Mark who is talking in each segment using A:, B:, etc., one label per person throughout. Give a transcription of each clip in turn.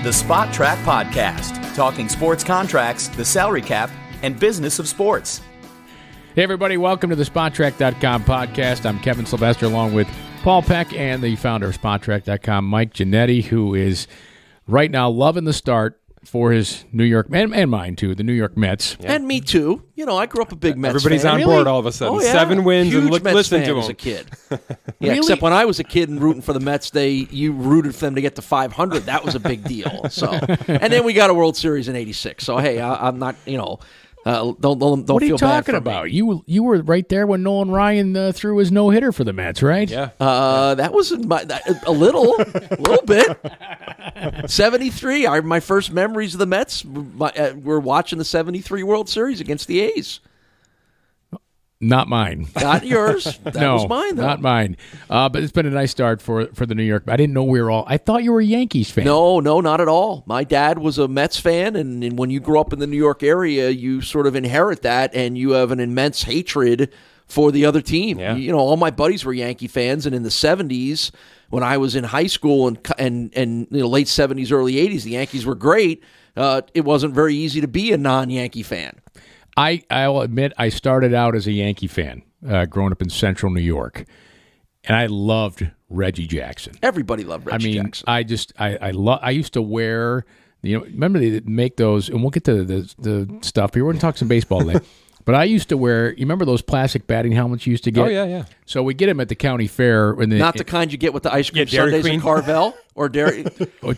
A: The Spot Track Podcast, talking sports contracts, the salary cap, and business of sports.
B: Hey, everybody, welcome to the SpotTrack.com podcast. I'm Kevin Sylvester, along with Paul Peck and the founder of SpotTrack.com, Mike Giannetti, who is right now loving the start for his New York, and mine too, the New York Mets.
C: Yeah. And me too. You know, I grew up a big Mets
D: Everybody's
C: fan.
D: on board all of a sudden.
C: Oh, yeah.
D: 7 wins
C: Huge
D: and
C: Mets
D: listen
C: fan
D: to
C: as
D: them.
C: a kid. Yeah, except when I was a kid and rooting for the Mets, you rooted for them to get to 500. That was a big deal. So, and then we got a World Series in '86. So hey, I'm not, don't
B: what are you
C: feel bad
B: talking
C: for
B: about?
C: me.
B: You were right there when Nolan Ryan threw his no-hitter for the Mets, right?
D: Yeah.
C: That was a little bit. 73. My first memories of the Mets were watching the '73 World Series against the A's.
B: Not mine.
C: Not yours. That was mine, though.
B: Not mine. But it's been a nice start for the New York. I didn't know we were all. I thought you were a Yankees fan.
C: No, not at all. My dad was a Mets fan, and when you grow up in the New York area, you sort of inherit that, and you have an immense hatred for the other team.
D: Yeah.
C: All my buddies were Yankee fans, and in the '70s, when I was in high school and late '70s, early '80s, the Yankees were great. It wasn't very easy to be a non-Yankee fan.
B: I'll admit I started out as a Yankee fan growing up in central New York, and I loved Reggie Jackson.
C: Everybody loved Reggie Jackson.
B: I used to wear, remember they make those, and we'll get to the stuff, but we're going to talk some baseball today. But I used to wear, you remember those plastic batting helmets you used to get?
D: Oh, yeah.
B: So we get them at the county fair.
C: Not the kind you get with the ice cream
D: Dairy
C: sundaes
D: Queen.
C: at Carvel or Dairy.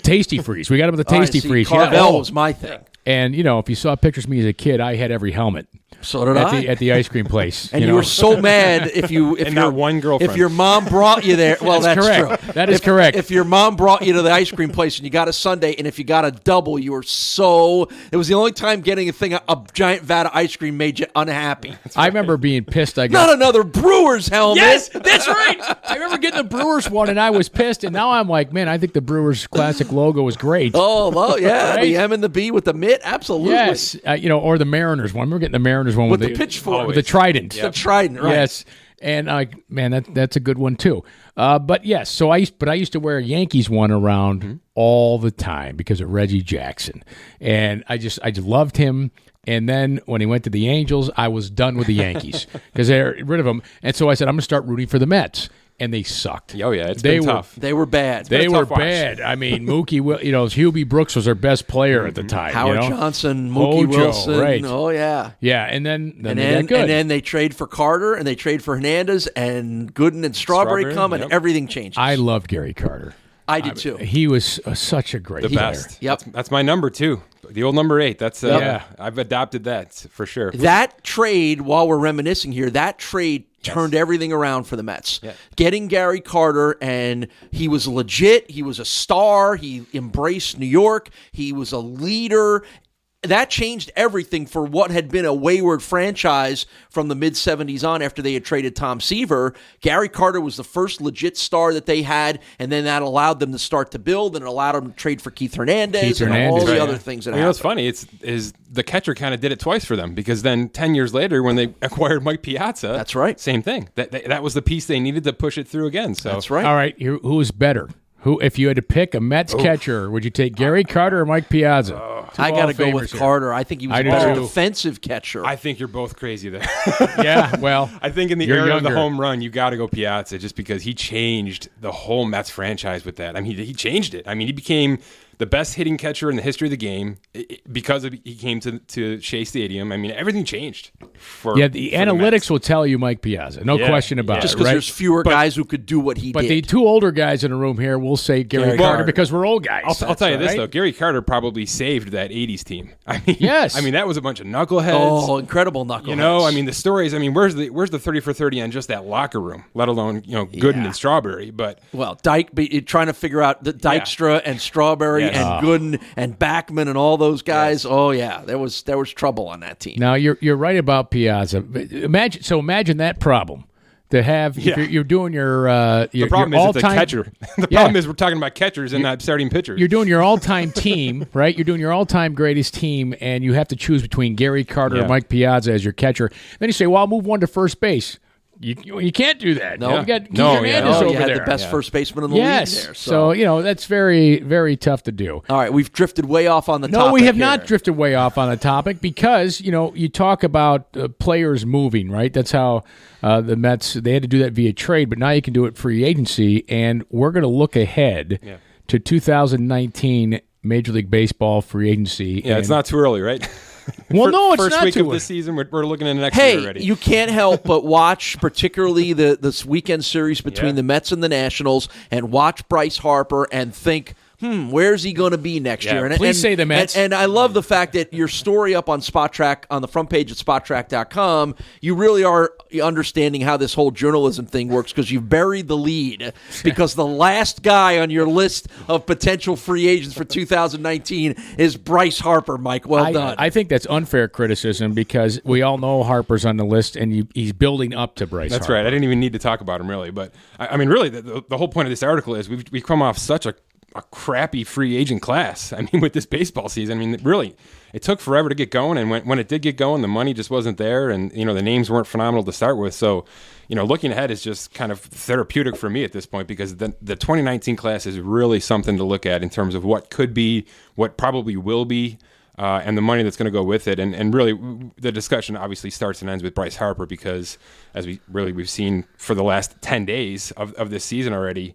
B: Tasty Freeze. We got them at the Tasty Freeze.
C: Carvel was my thing.
B: And, if you saw pictures of me as a kid, I had every helmet.
C: So did I.
B: At the ice cream place.
C: And you were so mad if
D: not one girlfriend.
C: If your mom brought you there. Well, that's
B: correct.
C: true.
B: That is correct.
C: If your mom brought you to the ice cream place and you got a sundae, and if you got a double, you were so. It was the only time getting a giant vat of ice cream made you unhappy.
B: I remember being pissed.
C: Not another Brewers helmet.
B: Yes, that's right. I remember getting the Brewers one, and I was pissed. And now I'm like, man, I think the Brewers classic logo was great.
C: Oh, well, yeah,
B: Right?
C: the M and the B with the mitt, absolutely.
B: Yes, or the Mariners one. I remember getting the Mariners one
C: With the pitchfork.
B: with the trident.
C: The trident, right?
B: Yes, and man, that's a good one too. But yes, so I used to wear a Yankees one around all the time because of Reggie Jackson, and I just loved him. And then when he went to the Angels, I was done with the Yankees because they're rid of him. And so I said, I'm going to start rooting for the Mets. And they sucked.
D: Oh, yeah, it's been tough.
C: They were bad.
B: They were
D: tough watch.
B: bad. I mean, Mookie, Hubie Brooks was their best player at the time.
C: Howard Johnson, Mookie Wilson.
B: Right.
C: Oh, yeah.
B: Yeah, and then they got good.
C: And then they trade for Carter, and they trade for Hernandez, and Gooden and Strawberry come, and everything changes.
B: I loved Gary Carter.
C: I did too.
B: He was such a great player.
D: Best.
C: Yep.
D: That's my number 2. The old number 8. That's I've adopted that for sure.
C: That trade, while we're reminiscing here, turned everything around for the Mets.
D: Yeah.
C: Getting Gary Carter, and he was legit. He was a star. He embraced New York. He was a leader. That changed everything for what had been a wayward franchise from the mid-'70s on after they had traded Tom Seaver. Gary Carter was the first legit star that they had, and then that allowed them to start to build, and it allowed them to trade for Keith Hernandez and all the other things that happened.
D: What's funny is the catcher kind of did it twice for them, because then 10 years later when they acquired Mike Piazza,
C: that's right,
D: same thing. That was the piece they needed to push it through again. So
C: that's right.
B: All right, who's better? If you had to pick a Mets catcher, would you take Gary Carter or Mike Piazza?
C: I got to go with Carter. I think he was a better defensive catcher.
D: I think you're both crazy there.
B: Yeah, well,
D: I think in the era of the home run, you got to go Piazza just because he changed the whole Mets franchise with that. I mean, he changed it. I mean, he became the best hitting catcher in the history of the game because he came to Shea Stadium. I mean, everything changed.
B: The analytics will tell you Mike Piazza, no question about it.
C: Just because there's fewer guys who could do what he did.
B: But the two older guys in the room here will say Gary Carter because we're old guys.
D: I'll tell you this, though. Gary Carter probably saved that 80s team. I mean,
B: yes.
D: I mean, that was a bunch of knuckleheads.
C: Oh, incredible knuckleheads.
D: I mean, the stories. I mean, where's the 30 for 30 on just that locker room, let alone, Gooden and Strawberry. But
C: trying to figure out the Dykstra and Strawberry and Gooden and Backman and all those guys. Yes. Oh yeah, there was trouble on that team.
B: Now you're right about Piazza. Imagine that problem. To have if you're doing your
D: the problem
B: your
D: is it's a catcher. The problem is we're talking about catchers and not starting pitchers.
B: You're doing your all-time team, right? You're doing your all-time greatest team, and you have to choose between Gary Carter or Mike Piazza as your catcher. Then you say, "Well, I'll move one to first base." You can't do that.
C: No.
B: You got Keith
D: No,
B: Hernandez over
C: you had
B: there.
C: the best first baseman in the league there.
B: So, that's very, very tough to do.
C: All right, we've drifted way off on the topic.
B: No, we have
C: here.
B: not drifted way off on the topic because, you talk about players moving, right? That's how the Mets, they had to do that via trade, but now you can do it free agency, and we're going to look ahead to 2019 Major League Baseball free agency.
D: Yeah, it's not too early, right?
B: Well, no, it's
D: first
B: not
D: week
B: too
D: of this season. We're looking at next
C: Hey,
D: year already.
C: you can't help but watch, particularly this weekend series between the Mets and the Nationals, and watch Bryce Harper and think, where's he going to be next year? And,
B: please say the Mets.
C: And I love the fact that your story up on Spot Track, on the front page at spottrack.com, you really are understanding how this whole journalism thing works because you've buried the lead because the last guy on your list of potential free agents for 2019 is Bryce Harper, Mike. Well done.
B: I think that's unfair criticism because we all know Harper's on the list and he's building up to Bryce
D: That's
B: Harper.
D: right. I didn't even need to talk about him, really. But, I mean, really, the whole point of this article is we've come off such a crappy free agent class. I mean, with this baseball season, I mean, really, it took forever to get going. And when it did get going, the money just wasn't there. And, the names weren't phenomenal to start with. So, looking ahead is just kind of therapeutic for me at this point because the 2019 class is really something to look at in terms of what could be, what probably will be, and the money that's going to go with it. And really, the discussion obviously starts and ends with Bryce Harper because, as we've seen for the last 10 days of this season already,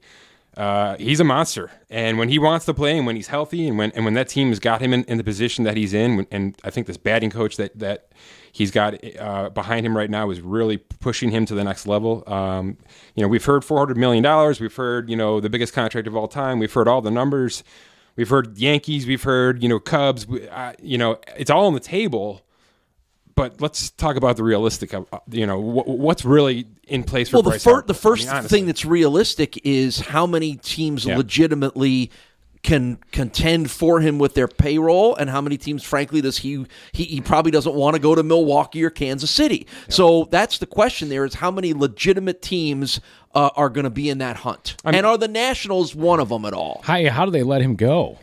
D: he's a monster, and when he wants to play, and when he's healthy, and when that team has got him in the position that he's in, and I think this batting coach that he's got behind him right now is really pushing him to the next level. We've heard $400 million. We've heard the biggest contract of all time. We've heard all the numbers. We've heard Yankees. We've heard Cubs. It's all on the table. But let's talk about the realistic, what's really in place for Bryce Harper.
C: The first thing that's realistic is how many teams legitimately can contend for him with their payroll, and how many teams, frankly, does he probably doesn't want to go to Milwaukee or Kansas City. Yep. So that's the question there is how many legitimate teams are going to be in that hunt. And are the Nationals one of them at all?
B: How do they let him go?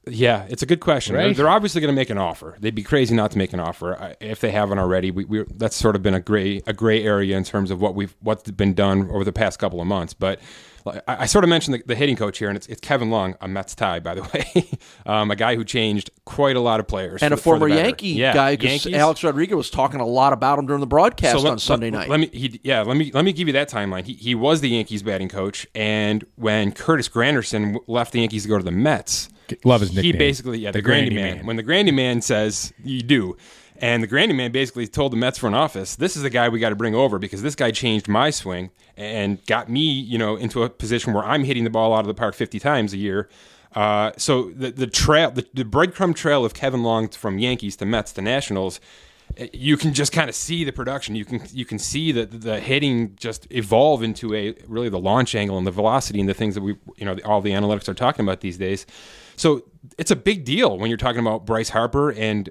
D: Yeah, it's a good question.
B: Right?
D: They're obviously going to make an offer. They'd be crazy not to make an offer if they haven't already. That's sort of been a gray area in terms of what's been done over the past couple of months. But I sort of mentioned the hitting coach here, and it's Kevin Long, a Mets tie, by the way, a guy who changed quite a lot of players.
C: And a former Yankee guy, because Alex Rodriguez was talking a lot about him during the broadcast on Sunday night.
D: Let me give you that timeline. He was the Yankees batting coach, and when Curtis Granderson left the Yankees to go to the Mets,
B: love his nickname.
D: He basically, the Grandy Man. When the Grandy Man says you do, and the Grandy Man basically told the Mets front office, this is the guy we got to bring over because this guy changed my swing and got me, into a position where I'm hitting the ball out of the park 50 times a year. So the breadcrumb trail of Kevin Long from Yankees to Mets to Nationals, you can just kind of see the production. You can see that the hitting just evolve into really the launch angle and the velocity and the things that all the analytics are talking about these days. So it's a big deal when you're talking about Bryce Harper and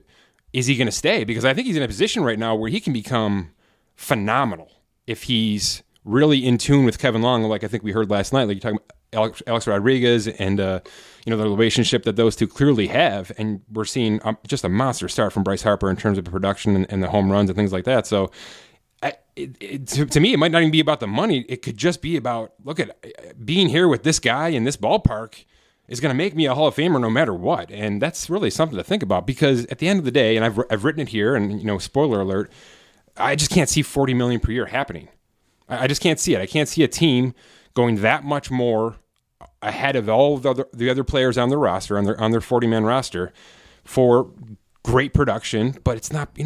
D: is he going to stay? Because I think he's in a position right now where he can become phenomenal if he's really in tune with Kevin Long, like I think we heard last night. Like you're talking about Alex Rodriguez and the relationship that those two clearly have, and we're seeing just a monster start from Bryce Harper in terms of production and the home runs and things like that. So to me, it might not even be about the money. It could just be about being here with this guy in this ballpark is going to make me a Hall of Famer no matter what. And that's really something to think about because at the end of the day, and I've written it here, and spoiler alert, I just can't see $40 million per year happening. I just can't see it. I can't see a team going that much more ahead of all of the other players on their roster, on their 40-man roster, for great production. But it's not,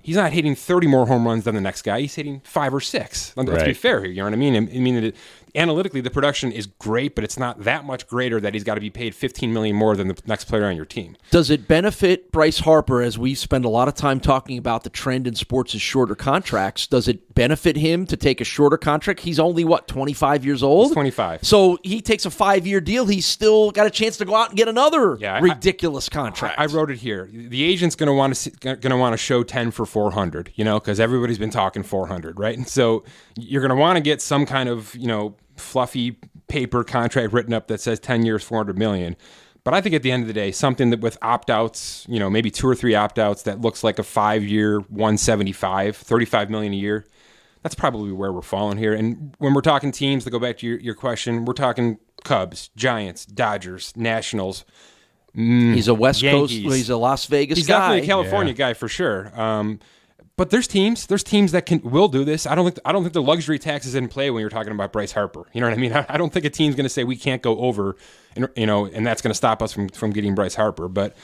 D: he's not hitting 30 more home runs than the next guy. He's hitting 5 or 6. Let's be fair here. You know what I mean? I mean, analytically, the production is great, but it's not that much greater that he's got to be paid $15 million more than the next player on your team.
C: Does it benefit Bryce Harper, as we spend a lot of time talking about the trend in sports is shorter contracts? Does it benefit him to take a shorter contract? He's only, 25 years old?
D: He's 25.
C: So he takes a 5-year deal. He's still got a chance to go out and get another ridiculous contract.
D: I wrote it here. The agent's going to want to show 10 for 400, because everybody's been talking 400, right? And so you're going to want to get some kind of, fluffy paper contract written up that says 10 years, $400 million. But I think at the end of the day, something that with opt-outs, maybe 2 or 3 opt-outs that looks like a 5-year, $175, $35 million a year, that's probably where we're falling here. And when we're talking teams, to go back to your question, we're talking Cubs, Giants, Dodgers, Nationals.
C: He's a West
D: Yankees.
C: Coast. He's a Las Vegas
D: He's
C: guy.
D: definitely a California guy for sure. But there's teams that will do this. I don't think the luxury tax is in play when you're talking about Bryce Harper. You know what I mean? I don't think a team's going to say we can't go over, and that's going to stop us from getting Bryce Harper. But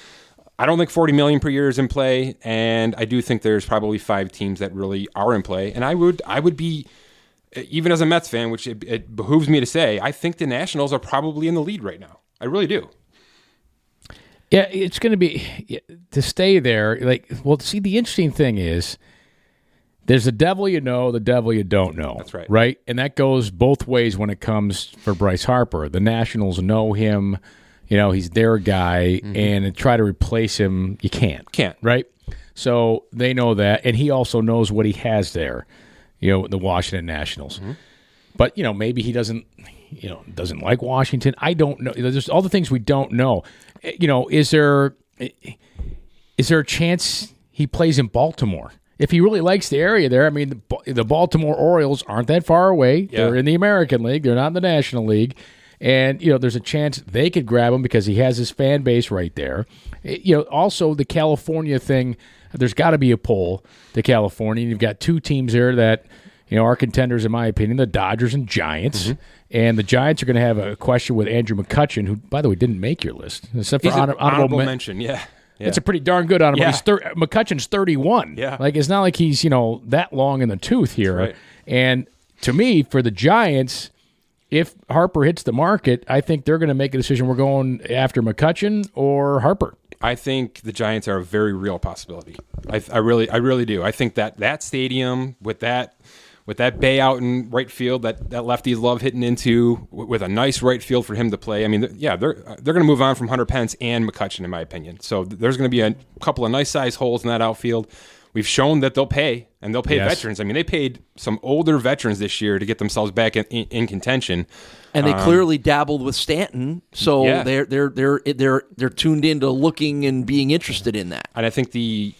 D: I don't think $40 million per year is in play, and I do think there's probably 5 teams that really are in play. And I would be, even as a Mets fan, which it behooves me to say, I think the Nationals are probably in the lead right now. I really do.
B: Yeah, it's going to be to stay there. See, the interesting thing is there's the devil you know, the devil you don't know.
D: That's right.
B: Right? And that goes both ways when it comes for Bryce Harper. The Nationals know him. He's their guy, and to try to replace him, you can't. Right? So they know that, and he also knows what he has there, the Washington Nationals. Mm-hmm. But, maybe he doesn't like Washington. I don't know. There's all the things we don't know. Is there a chance he plays in Baltimore? If he really likes the area there, I mean, the Baltimore Orioles aren't that far away. Yeah. They're in the American League. They're not in the National League. And, there's a chance they could grab him because he has his fan base right there. Also the California thing, there's got to be a pull to California. You've got 2 teams there that, are contenders, in my opinion, the Dodgers and Giants. Mm-hmm. And the Giants are going to have a question with Andrew McCutchen, who, by the way, didn't make your list. Except for
D: honorable mention, yeah.
B: It's a pretty darn good honorable.
D: Yeah.
B: McCutchen's 31.
D: Yeah.
B: It's not like he's, that long in the tooth here.
D: Right.
B: And to me, for the Giants, if Harper hits the market, I think they're going to make a decision. We're going after McCutchen or Harper.
D: I think the Giants are a very real possibility. I really do. I think that stadium with that bay out in right field that lefties love hitting into, with a nice right field for him to play. I mean, they're going to move on from Hunter Pence and McCutchen, in my opinion. So there's going to be a couple of nice size holes in that outfield. We've shown that they'll pay, and they'll pay veterans. I mean, they paid some older veterans this year to get themselves back in contention.
C: And they clearly dabbled with Stanton, so they're tuned into looking and being interested in that.
D: And I think the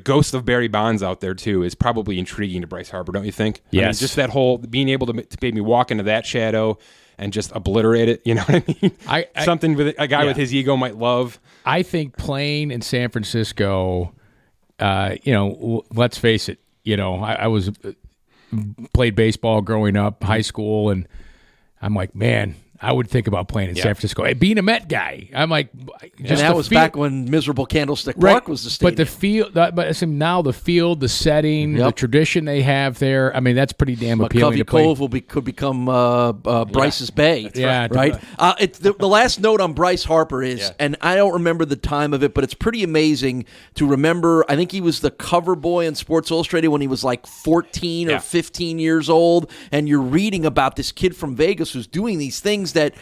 D: ghost of Barry Bonds out there too is probably intriguing to Bryce Harper, don't you think?
B: Yes.
D: I mean, just that whole being able to maybe walk into that shadow and just obliterate it. You know what I mean? Something with a guy with his ego might love.
B: I think playing in San Francisco, let's face it. I was played baseball growing up, high school, and I'm like, man, I would think about playing in San Francisco. Hey, being a Met guy, I'm like,
C: and that was back when miserable Candlestick Park was the stadium.
B: But the field, now the field, the setting, the tradition they have there, I mean, that's pretty damn appealing.
C: McCovey Cove could become Bryce's Bay.
B: Yeah,
C: right. The last note on Bryce Harper is, and I don't remember the time of it, but it's pretty amazing to remember. I think he was the cover boy in Sports Illustrated when he was like 14 or 15 years old, and you're reading about this kid from Vegas who's doing these things that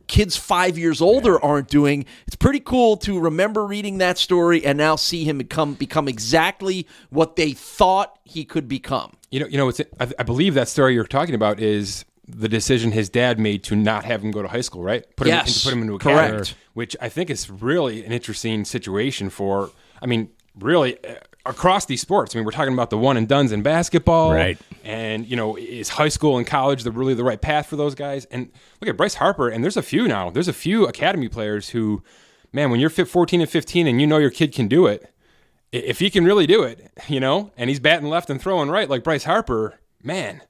C: kids 5 years older aren't doing. It's pretty cool to remember reading that story and now see him become exactly what they thought he could become.
D: I believe that story you're talking about is the decision his dad made to not have him go to high school, right? Put him into a academy, which I think is really an interesting situation for, really across these sports. I mean, we're talking about the one and dones in basketball,
B: right?
D: And is high school and college the right path for those guys? And look at Bryce Harper, and there's a few academy players who, man, when you're 14 and 15 and your kid can do it, if he can really do it, and he's batting left and throwing right like Bryce Harper, man.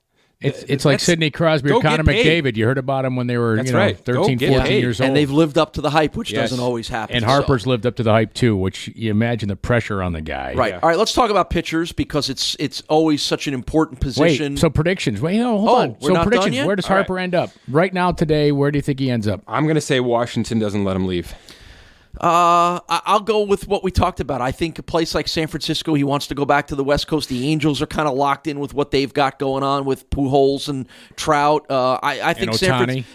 B: It's like Sidney Crosby or Connor McDavid. You heard about him when they were 13, 14 years old.
C: And they've lived up to the hype, which doesn't always happen.
B: And Harper's lived up to the hype too, which you imagine the pressure on the guy.
C: Right. Yeah. All right, let's talk about pitchers because it's always such an important position.
B: Wait, so predictions. Hold on.
C: We're not
B: predictions.
C: done yet?
B: Where does Harper end up? Right now, today, where do you think he ends up?
D: I'm going to say Washington doesn't let him leave.
C: I'll go with what we talked about. I think a place like San Francisco, he wants to go back to the West Coast. The Angels are kind of locked in with what they've got going on with Pujols and Trout. I think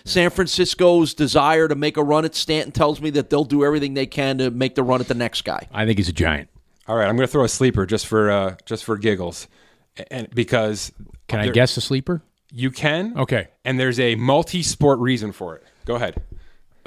C: San Francisco's desire to make a run at Stanton tells me that they'll do everything they can to make the run at the next guy.
B: I think he's a Giant.
D: All right, I'm going to throw a sleeper just for giggles, and because
B: can I guess a sleeper?
D: You can.
B: Okay,
D: and there's a multi-sport reason for it. Go ahead.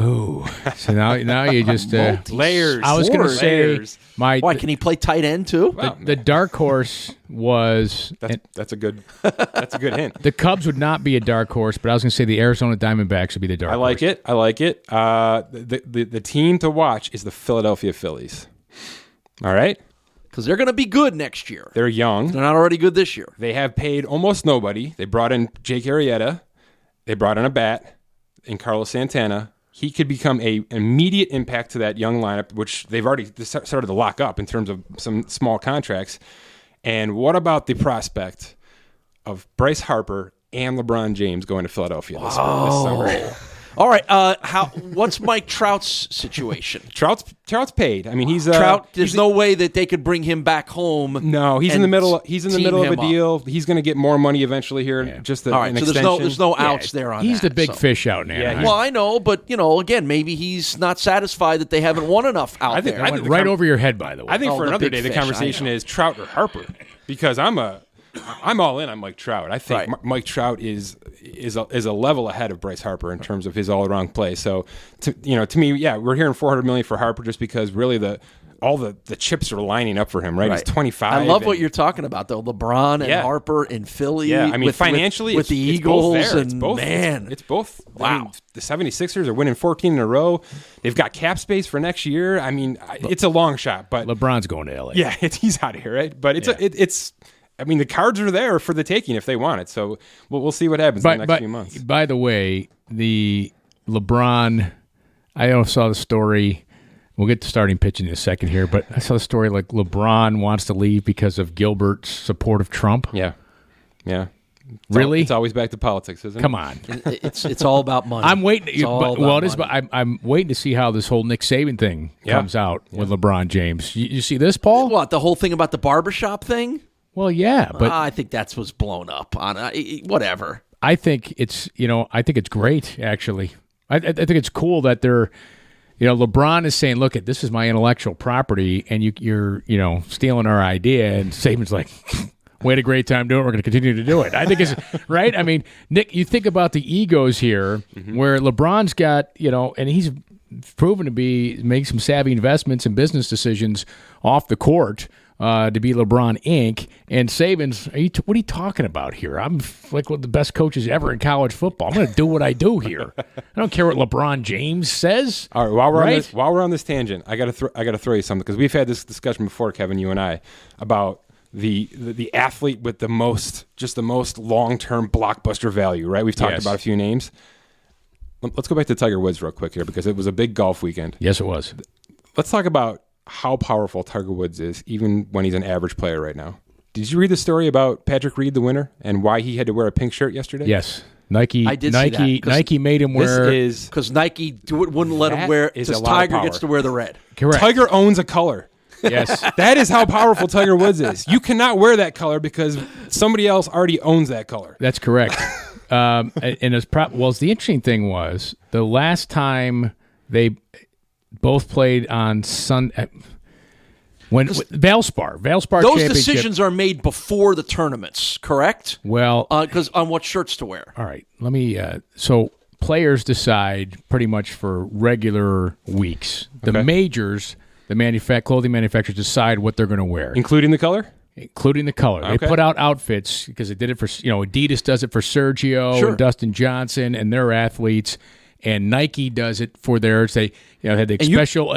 B: Oh, so now you just
D: layers.
B: I was going to say
D: layers.
C: Why, can he play tight end too?
B: the dark horse was
D: That's a good hint.
B: the Cubs would not be a dark horse, but I was going to say the Arizona Diamondbacks would be the dark horse.
D: I like it. The team to watch is the Philadelphia Phillies. All right?
C: Because they're going to be good next year.
D: They're young.
C: They're not already good this year.
D: They have paid almost nobody. They brought in Jake Arrieta. They brought in a bat in Carlos Santana. He could become an immediate impact to that young lineup, which they've already started to lock up in terms of some small contracts. And what about the prospect of Bryce Harper and LeBron James going to Philadelphia this summer?
C: All right. What's Mike Trout's situation?
D: Trout's paid. I mean, he's
C: Trout. There's no way that they could bring him back home.
D: No, he's in the middle. He's in the middle of a
C: team him
D: deal. He's going to get more money eventually here.
B: Yeah.
D: Just
C: All right.
D: an
C: So
D: extension.
C: there's no outs there on
B: He's
C: that.
B: the big fish out now.
D: Yeah,
C: Well, I know, but again, maybe he's not satisfied that they haven't won enough out there.
D: I think
B: Right over your head, by the way.
D: I think
C: Oh,
D: for
C: the
D: another
C: big
D: day, the
C: fish,
D: conversation
C: I know.
D: is Trout or Harper, because I'm all in on Mike Trout. I think
C: Right.
D: Mike Trout is a level ahead of Bryce Harper in terms of his all around play. So to me, yeah, we're hearing $400 million for Harper just because really all the chips are lining up for him. Right, he's 25.
C: I love what you're talking about, though. LeBron and
D: Yeah.
C: Harper in Philly.
D: Yeah, I mean,
C: with
D: financially,
C: with the
D: it's
C: Eagles
D: both there.
C: and
D: it's both,
C: man,
D: it's both.
C: Wow.
D: I mean, the 76ers are winning 14 in a row. They've got cap space for next year. I mean, it's a long shot, but
B: LeBron's going to LA.
D: yeah, he's out of here, right? But it's. I mean, the cards are there for the taking if they want it. So we'll see what happens in the next few months.
B: By the way, the LeBron, I saw the story. We'll get to starting pitching in a second here, but I saw the story like LeBron wants to leave because of Gilbert's support of Trump.
D: Yeah.
B: Really?
D: It's always back to politics, isn't it?
B: Come on.
C: it's all about money.
B: I'm waiting.
C: It's all about
B: it is. But
C: money.
B: I'm waiting to see how this whole Nick Saban thing comes out with LeBron James. You see this, Paul?
C: What, the whole thing about the barbershop thing?
B: Well, yeah, but
C: I think that's what's blown up on whatever.
B: I think it's great actually. I think it's cool that they're, LeBron is saying, "Look, this is my intellectual property, and you're stealing our idea." And Saban's like, "We had a great time doing it. We're going to continue to do it." I think it's right. I mean, Nick, you think about the egos here, where LeBron's got and he's proven to make some savvy investments and business decisions off the court. To be LeBron Inc. And Saban's, what are you talking about here? I'm like one of the best coaches ever in college football. I'm going to do what I do here. I don't care what LeBron James says.
D: All right, while we're on this tangent, I got to throw you something because we've had this discussion before, Kevin, you and I, about the athlete with the most long-term blockbuster value, right? We've talked about a few names. Let's go back to Tiger Woods real quick here because it was a big golf weekend.
B: Yes, it was.
D: Let's talk about how powerful Tiger Woods is, even when he's an average player right now. Did you read the story about Patrick Reed, the winner, and why he had to wear a pink shirt yesterday?
B: Yes. Nike
C: see that,
B: Nike made him wear.
C: Because Nike wouldn't let him wear. Because Tiger gets to wear the red.
B: Correct.
D: Tiger owns a color.
B: Yes.
D: That is how powerful Tiger Woods is. You cannot wear that color because somebody else already owns that color.
B: That's correct. And the interesting thing was the last time they both played on Sunday. When Valspar
C: those
B: Championship,
C: decisions are made before the tournaments, correct?
B: Well,
C: because on what shirts to wear.
B: All right, let me. So players decide pretty much for regular weeks. The majors, the clothing manufacturers decide what they're going to wear,
D: Including the color?
B: Including the color.
D: Okay.
B: They put out outfits because they did it for Adidas does it for Sergio and Dustin Johnson and their athletes. And Nike does it for theirs. They had the special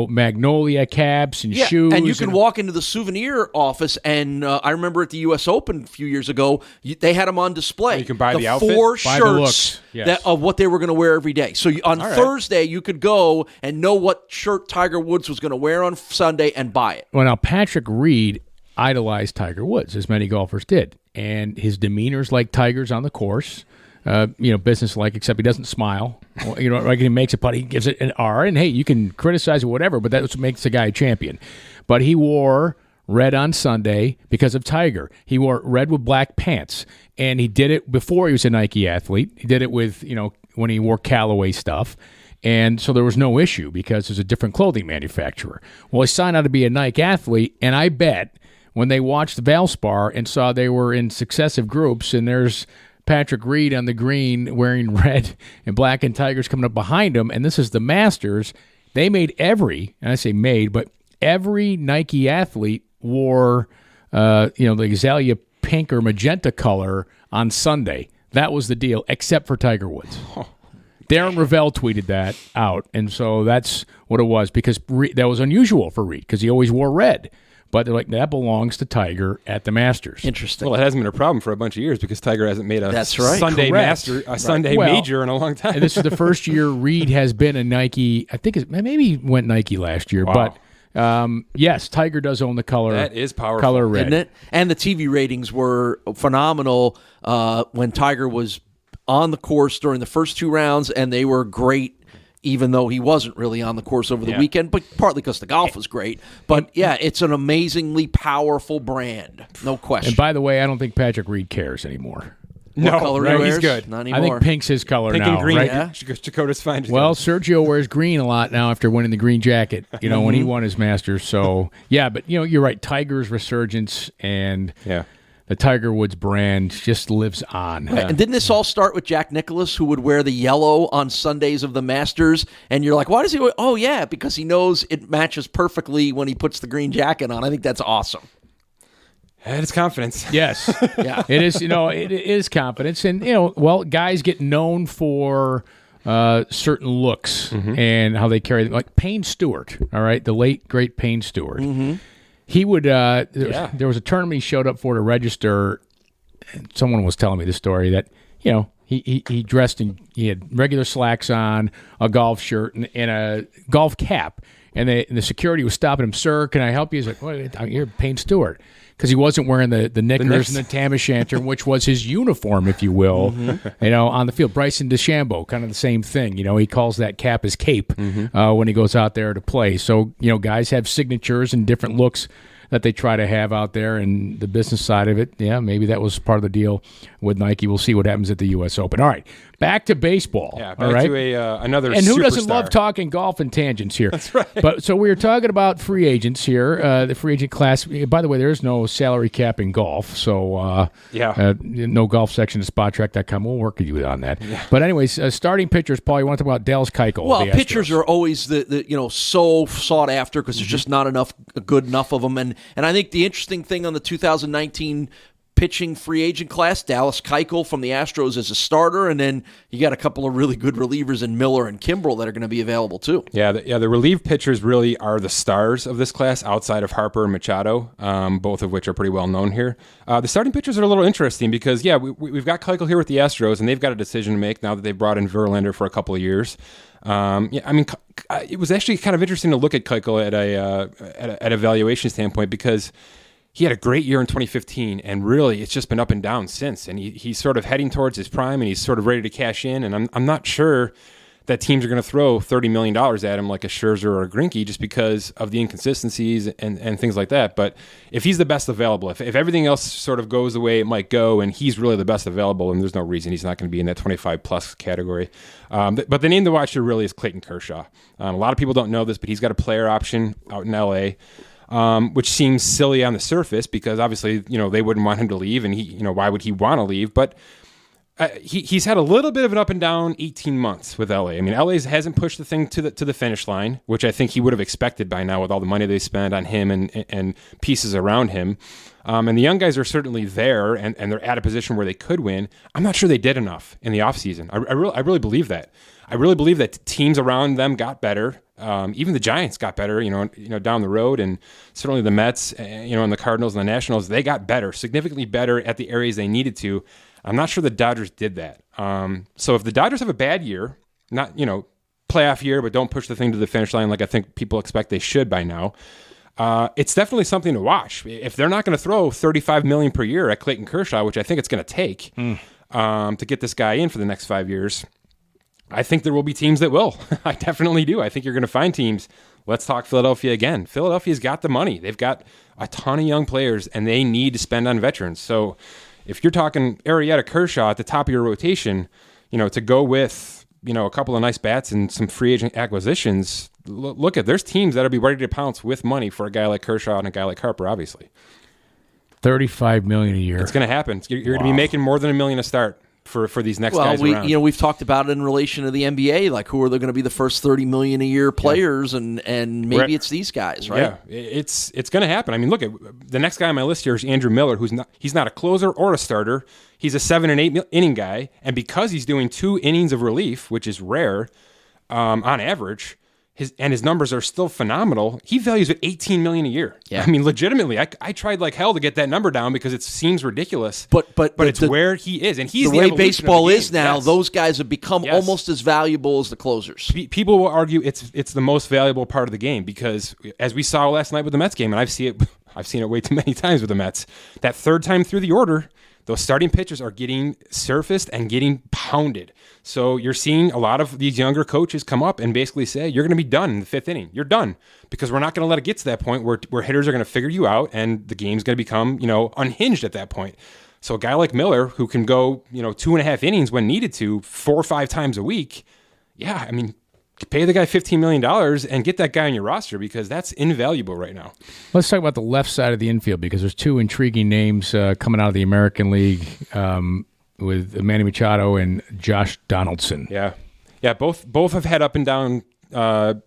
B: Magnolia caps and shoes.
C: And you can walk into the souvenir office, and I remember at the U.S. Open a few years ago, they had them on display.
D: You can buy the outfit?
C: four
B: Buy the
C: shirts
B: looks, yes.
C: of what they were going to wear every day. So on Thursday, you could go and know what shirt Tiger Woods was going to wear on Sunday and buy it.
B: Well, now Patrick Reed idolized Tiger Woods, as many golfers did, and his demeanor's like Tiger's on the course. Business-like, except he doesn't smile. Like he makes a putt, he gives it an R. And hey, you can criticize it, whatever, but that's what makes the guy a champion. But he wore red on Sunday because of Tiger. He wore red with black pants, and he did it before he was a Nike athlete. He did it with when he wore Callaway stuff. And so there was no issue because there's a different clothing manufacturer. Well, he signed out to be a Nike athlete, and I bet when they watched Valspar and saw they were in successive groups, and there's Patrick Reed on the green wearing red and black, and Tigers coming up behind him. And this is the Masters. They made every Nike athlete wore, the azalea pink or magenta color on Sunday. That was the deal, except for Tiger Woods. Darren Ravel tweeted that out, and so that's what it was, because that was unusual for Reed because he always wore red. But they're like, that belongs to Tiger at the Masters.
C: Interesting.
D: Well, it hasn't been a problem for a bunch of years because Tiger hasn't made a Sunday major in a long time.
B: And this is the first year Reed has been a Nike. I think maybe he went Nike last year, but yes, Tiger does own the color.
D: That is powerful,
B: color red,
C: isn't it? And the TV ratings were phenomenal when Tiger was on the course during the first 2 rounds, and they were great, even though he wasn't really on the course over the weekend, but partly because the golf was great. But yeah, it's an amazingly powerful brand, no question.
B: And by the way, I don't think Patrick Reed cares anymore.
C: What color he wears?
D: He's good.
C: Not anymore.
B: I think pink's his color
D: Pink
B: now,
D: and green,
B: right?
C: Yeah.
D: Dakota's fine.
B: Well, Sergio wears green a lot now after winning the green jacket, when he won his Masters. So, yeah, but, you're right. Tiger's resurgence and the Tiger Woods brand just lives on.
C: And didn't this all start with Jack Nicklaus, who would wear the yellow on Sundays of the Masters? And you're like, why does he? Oh, yeah, because he knows it matches perfectly when he puts the green jacket on. I think that's awesome.
D: It's confidence.
B: Yes.
C: Yeah.
B: It is, it is confidence. And, guys get known for certain looks and how they carry them. Like Payne Stewart, all right, the late, great Payne Stewart. Mm-hmm. He would, there was a tournament he showed up for to register. And someone was telling me the story that, he dressed in, he had regular slacks on, a golf shirt, and a golf cap. And the security was stopping him. Sir, can I help you? He's like, wait, you're Payne Stewart. Because he wasn't wearing the knickers and the tam o' shanter, which was his uniform, if you will, on the field. Bryson DeChambeau, kind of the same thing. He calls that cap his cape when he goes out there to play. So, guys have signatures and different looks that they try to have out there, and the business side of it, maybe that was part of the deal with Nike. We'll see what happens at the U.S. Open. All right, back to baseball.
D: Yeah, back to another
B: And who
D: superstar.
B: doesn't love talking golf and tangents here?
D: That's right.
B: But so we were talking about free agents here, the free agent class. By the way, there is no salary cap in golf, so no golf section at SpotTrack.com. We'll work with you on that. Yeah. But anyways, starting pitchers, Paul, you want to talk about Dallas Keuchel?
C: Well, pitchers are always the so sought after because there's just not good enough of them. And I think the interesting thing on the 2019 pitching free agent class, Dallas Keuchel from the Astros as a starter, and then you got a couple of really good relievers in Miller and Kimbrel that are going to be available too.
D: The relief pitchers really are the stars of this class outside of Harper and Machado, both of which are pretty well known here. The starting pitchers are a little interesting because, we've got Keuchel here with the Astros, and they've got a decision to make now that they've brought in Verlander for a couple of years. It was actually kind of interesting to look at Keuchel at a valuation standpoint because he had a great year in 2015, and really it's just been up and down since. And he's sort of heading towards his prime, and he's sort of ready to cash in. And I'm not sure that teams are going to throw $30 million at him like a Scherzer or a Greinke just because of the inconsistencies and things like that. But if he's the best available, if everything else sort of goes the way it might go, and he's really the best available, and there's no reason he's not going to be in that 25-plus category. But the name to watch here really is Clayton Kershaw. A lot of people don't know this, but he's got a player option out in L.A., which seems silly on the surface because obviously, they wouldn't want him to leave, and why would he want to leave? But he's had a little bit of an up and down 18 months with LA. I mean, LA hasn't pushed the thing to the finish line, which I think he would have expected by now with all the money they spent on him and pieces around him. And the young guys are certainly there, and they're at a position where they could win. I'm not sure they did enough in the offseason. I really believe that. I really believe that teams around them got better. Even the Giants got better, down the road, and certainly the Mets, and the Cardinals and the Nationals, they got better, significantly better at the areas they needed to. I'm not sure the Dodgers did that. So if the Dodgers have a bad year, not, playoff year, but don't push the thing to the finish line like I think people expect they should by now, it's definitely something to watch. If they're not going to throw $35 million per year at Clayton Kershaw, which I think it's going to take to get this guy in for the next 5 years, I think there will be teams that will. I definitely do. I think you're going to find teams. Let's talk Philadelphia again. Philadelphia's got the money. They've got a ton of young players, and they need to spend on veterans. So if you're talking Arrieta, Kershaw at the top of your rotation, to go with, a couple of nice bats and some free agent acquisitions, look at, there's teams that'll be ready to pounce with money for a guy like Kershaw and a guy like Harper, obviously.
B: $35 million a year.
D: It's going to happen. You're going to be making more than $1 million to start for these next guys around.
C: We've talked about it in relation to the NBA, like who are going to be the first $30 million a year players, and maybe it's these guys, right?
D: Yeah, it's going to happen. I mean, look at the next guy on my list here is Andrew Miller, he's not a closer or a starter. He's a 7 and 8 inning guy, and because he's doing 2 innings of relief, which is rare on average. His numbers are still phenomenal. He values at $18 million a year.
C: Yeah.
D: I mean, legitimately, I tried like hell to get that number down because it seems ridiculous. But it's where he is, and he's
C: the way baseball is now.
D: Yes.
C: Those guys have become almost as valuable as the closers.
D: People will argue it's the most valuable part of the game because, as we saw last night with the Mets game, and I've seen it way too many times with the Mets. That third time through the order, those starting pitchers are getting surfaced and getting pounded. So you're seeing a lot of these younger coaches come up and basically say, you're going to be done in the 5th inning. You're done because we're not going to let it get to that point where hitters are going to figure you out and the game's going to become, unhinged at that point. So a guy like Miller who can go, 2.5 innings when needed to 4 or 5 times a week. Yeah, I mean, pay the guy $15 million and get that guy on your roster because that's invaluable right now.
B: Let's talk about the left side of the infield because there's 2 intriguing names coming out of the American League with Manny Machado and Josh Donaldson.
D: Yeah, both have had up and down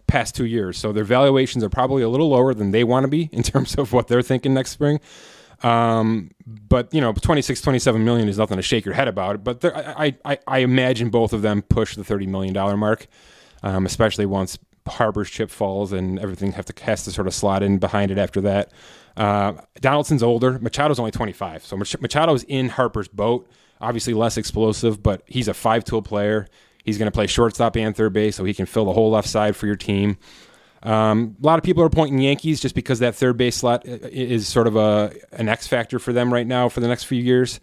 D: past 2 years, so their valuations are probably a little lower than they want to be in terms of what they're thinking next spring. But 26-27 million is nothing to shake your head about. But I imagine both of them push the $30 million mark. Especially once Harper's chip falls and everything has to sort of slot in behind it after that. Donaldson's older. Machado's only 25. So Machado's in Harper's boat. Obviously less explosive, but he's a 5-tool player. He's going to play shortstop and third base, so he can fill the whole left side for your team. A lot of people are pointing Yankees just because that third base slot is sort of an X factor for them right now for the next few years.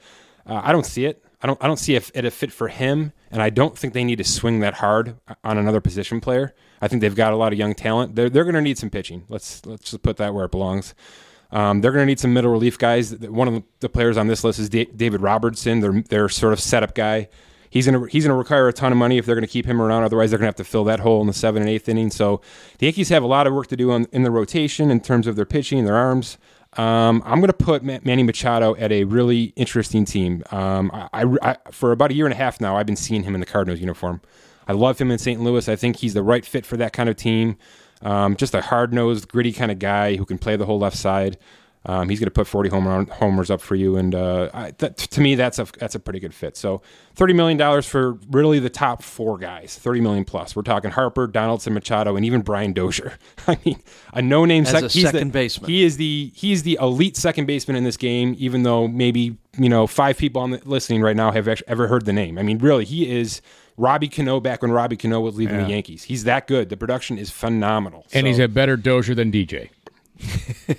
D: I don't see it. I don't see it a fit for him, and I don't think they need to swing that hard on another position player. I think they've got a lot of young talent. They're going to need some pitching. Let's just put that where it belongs. They're going to need some middle relief guys. One of the players on this list is David Robertson. Their sort of setup guy. He's going to require a ton of money if they're going to keep him around. Otherwise, they're going to have to fill that hole in the 7th and 8th inning. So the Yankees have a lot of work to do in the rotation in terms of their pitching, their arms. I'm going to put Manny Machado at a really interesting team. I for about a year and a half now, I've been seeing him in the Cardinals uniform. I love him in St. Louis. I think he's the right fit for that kind of team. Just a hard-nosed, gritty kind of guy who can play the whole left side. He's going to put 40 homers up for you, and to me, that's a pretty good fit. So $30 million for really the top 4 guys, $30 million plus. We're talking Harper, Donaldson, Machado, and even Brian Dozier. I mean, a no-name
C: second baseman.
D: He is the elite second baseman in this game, even though maybe 5 people listening right now have ever heard the name. I mean, really, he is Robbie Cano back when Robbie Cano was leaving the Yankees. He's that good. The production is phenomenal.
B: And he's a better Dozier than DJ.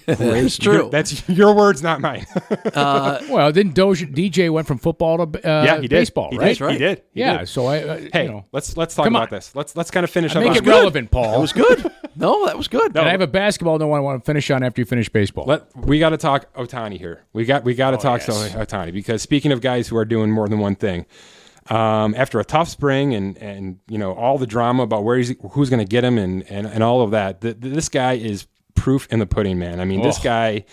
C: It's true.
D: That's your words, not mine.
B: Well, then DJ went from football to baseball, right?
C: That's right.
B: He
C: did.
B: Yeah. So
D: let's talk about this. Let's kind of finish up.
B: Make it relevant, Paul.
C: That was good. No, that was good.
B: And I have a basketball note I want to finish on after you finish baseball.
D: We got to talk Otani here. We got to talk Otani because speaking of guys who are doing more than one thing. After a tough spring and all the drama about who's going to get him and all of that, this guy is proof in the pudding, man. I mean, this guy,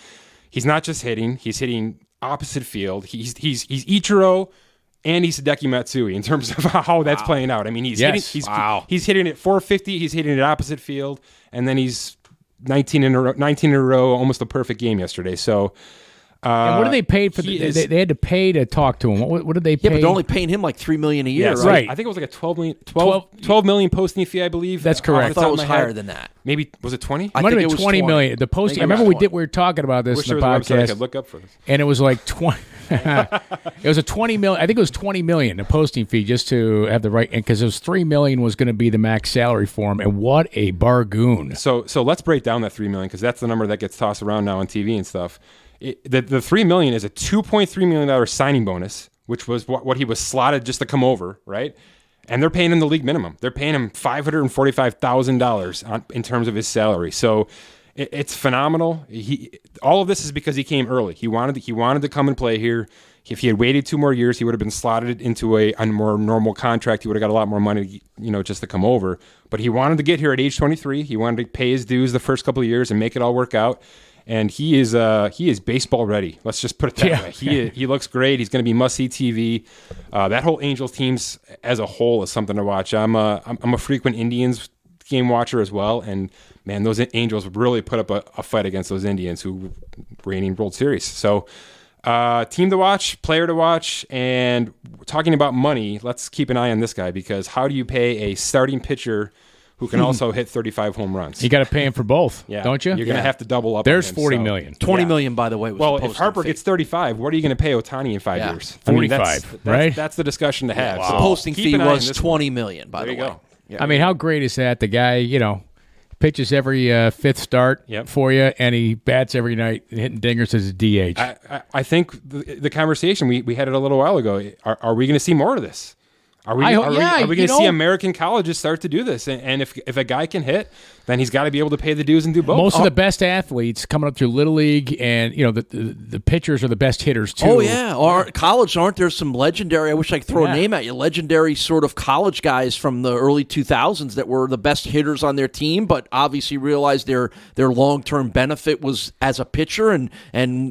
D: he's not just hitting; he's hitting opposite field. He's Ichiro and he's Hideki Matsui in terms of how that's playing out. I mean, he's hitting it 450. He's hitting it opposite field, and then he's 19 in a row, almost a perfect game yesterday. So.
B: And what do they pay for? They had to pay to talk to him. What did they pay?
C: Yeah, but they're only paying him like $3 million a year,
B: right?
D: I think it was like a $12 million posting fee, I believe.
B: That's correct.
C: I thought it was higher than that.
D: Maybe was it 20?
B: It might have been 20 million. The posting. I remember we were talking about this in the podcast.
D: I could look up for this.
B: And it was like 20. It was a 20 million. I think it was 20 million, the posting fee, just to have the right. And because it was 3 million was going to be the max salary for him. And what a bargain!
D: So let's break down that 3 million because that's the number that gets tossed around now on TV and stuff. The $3 million is a $2.3 million signing bonus, which was what he was slotted just to come over, right? And they're paying him the league minimum. They're paying him $545,000 in terms of his salary. So it's phenomenal. All of this is because he came early. He wanted to come and play here. If he had waited 2 more years, he would have been slotted into a more normal contract. He would have got a lot more money, just to come over. But he wanted to get here at age 23. He wanted to pay his dues the first couple of years and make it all work out. And he is baseball ready. Let's just put it that way. He looks great. He's going to be must-see TV. That whole Angels teams as a whole is something to watch. I'm a frequent Indians game watcher as well, and man, those Angels really put up a fight against those Indians who reigning World Series. So team to watch, player to watch, and talking about money, let's keep an eye on this guy, because how do you pay a starting pitcher who can also hit 35 home runs?
B: You got to pay him for both, don't you?
D: You're going to have to double up.
B: There's
D: on him,
B: $40 million.
C: $20 million, by the way. Was
D: if Harper gets 35, what are you going to pay Otani in 5 years?
B: 45, right?
D: That's the discussion to have.
C: The posting fee was $20 million, by the way.
D: Go.
C: Yeah.
B: I mean, how great is that? The guy, pitches every fifth start for you, and he bats every night, hitting dingers as a DH.
D: I think the conversation we had it a little while ago. Are we going to see more of this? Are we going to see American colleges start to do this? And if a guy can hit, then he's got to be able to pay the dues and do both.
B: Most of the best athletes coming up through Little League, and the pitchers are the best hitters too.
C: Oh yeah, or college, aren't there some legendary? I wish I could throw a name at you. Legendary sort of college guys from the early 2000s that were the best hitters on their team, but obviously realized their long-term benefit was as a pitcher, and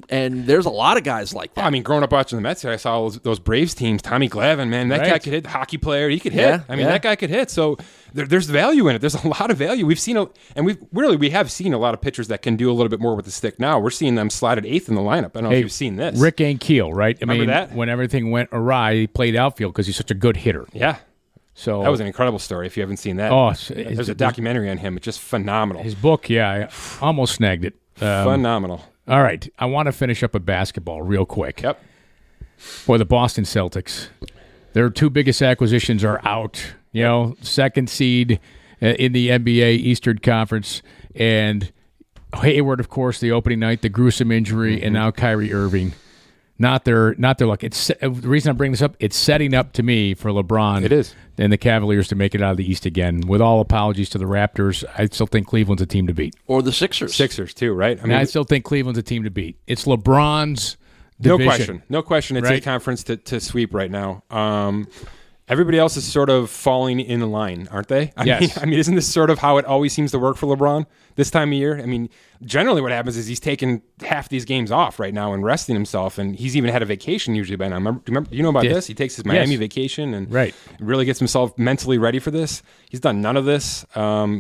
C: there's a lot of guys like that.
D: I mean, growing up watching the Mets, I saw those Braves teams. Tommy Glavine, man, that guy could hit. Hockey player, he could hit. I mean, that guy could hit. So there's value in it. There's a lot of value. We've seen we have seen a lot of pitchers that can do a little bit more with the stick now. We're seeing them slide at 8th in the lineup. I don't know if you've seen this.
B: Rick Ankiel, right?
D: Remember that?
B: When everything went awry, he played outfield because he's such a good hitter.
D: Yeah. So that was an incredible story if you haven't seen that. There's a documentary on him. It's just phenomenal.
B: His book, I almost snagged it.
D: Phenomenal.
B: All right. I want to finish up with basketball real quick.
D: Yep.
B: Boy, the Boston Celtics. Their two biggest acquisitions are out. Second seed in the NBA Eastern Conference, and Hayward, of course, the opening night, the gruesome injury, and now Kyrie Irving. Not their luck. The reason I bring this up, it's setting up to me for LeBron.
D: It is.
B: And the Cavaliers to make it out of the East again. With all apologies to the Raptors, I still think Cleveland's a team to beat.
C: Or the Sixers.
D: Sixers too, right?
B: I still think Cleveland's a team to beat. It's LeBron's division.
D: No question. It's a conference to sweep right now. Everybody else is sort of falling in line, aren't they? I mean, isn't this sort of how it always seems to work for LeBron this time of year? I mean, generally what happens is he's taking half these games off right now and resting himself, and he's even had a vacation usually by now. Remember you know about this? He takes his Miami vacation and really gets himself mentally ready for this. He's done none of this.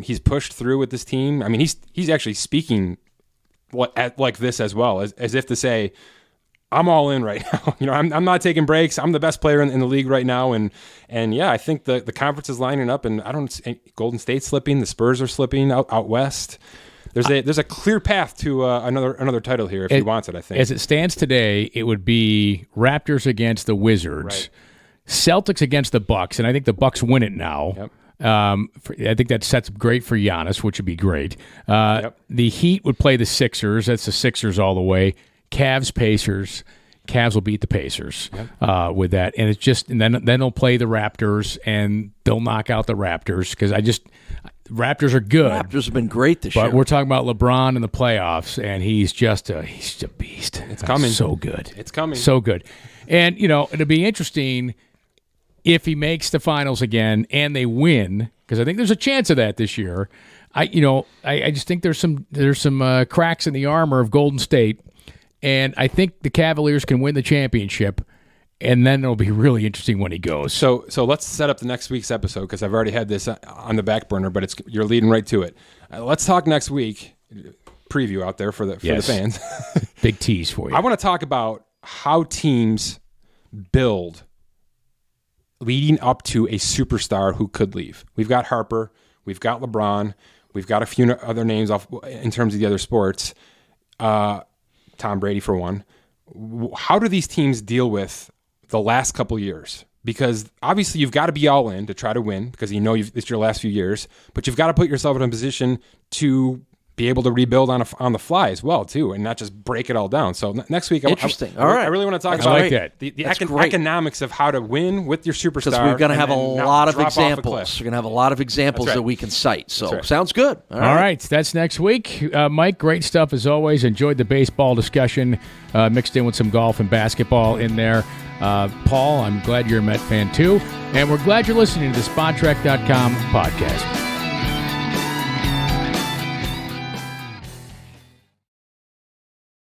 D: He's pushed through with this team. I mean, he's actually speaking like this as well, as if to say, I'm all in right now. I'm not taking breaks. I'm the best player in the league right now, and I think the conference is lining up, and Golden State's slipping, the Spurs are slipping out west. There's a clear path to another title here if he wants it. I think
B: as it stands today, it would be Raptors against the Wizards, Celtics against the Bucks, and I think the Bucks win it now.
D: Yep.
B: I think that sets up great for Giannis, which would be great. The Heat would play the Sixers. That's the Sixers all the way. Cavs, Pacers. Cavs will beat the Pacers with that, and it's just, and then they'll play the Raptors, and they'll knock out the Raptors because Raptors are good.
C: Raptors have been great this year.
B: But we're talking about LeBron in the playoffs, and he's just a beast.
D: It's coming.
B: So good.
D: It's coming.
B: So good. And it'll be interesting if he makes the finals again and they win, because I think there's a chance of that this year. I just think there's some cracks in the armor of Golden State. And I think the Cavaliers can win the championship, and then it'll be really interesting when he goes.
D: So let's set up the next week's episode, because I've already had this on the back burner, but you're leading right to it. Let's talk next week. Preview out there for the fans.
B: Big tease for you.
D: I want to talk about how teams build leading up to a superstar who could leave. We've got Harper. We've got LeBron. We've got a few other names off in terms of the other sports. Tom Brady for one. How do these teams deal with the last couple years? Because obviously you've got to be all in to try to win, because it's your last few years, but you've got to put yourself in a position to be able to rebuild on the fly as well too, and not just break it all down. So next week,
C: interesting.
D: All right, I really want to talk about the economics of how to win with your superstar.
C: Because we're going to have a lot of examples. We're going to have a lot of examples that we can cite. So sounds good.
B: All right, that's next week. Mike, great stuff as always. Enjoyed the baseball discussion, mixed in with some golf and basketball in there. Paul, I'm glad you're a Met fan too, and we're glad you're listening to the SpotTrack.com podcast.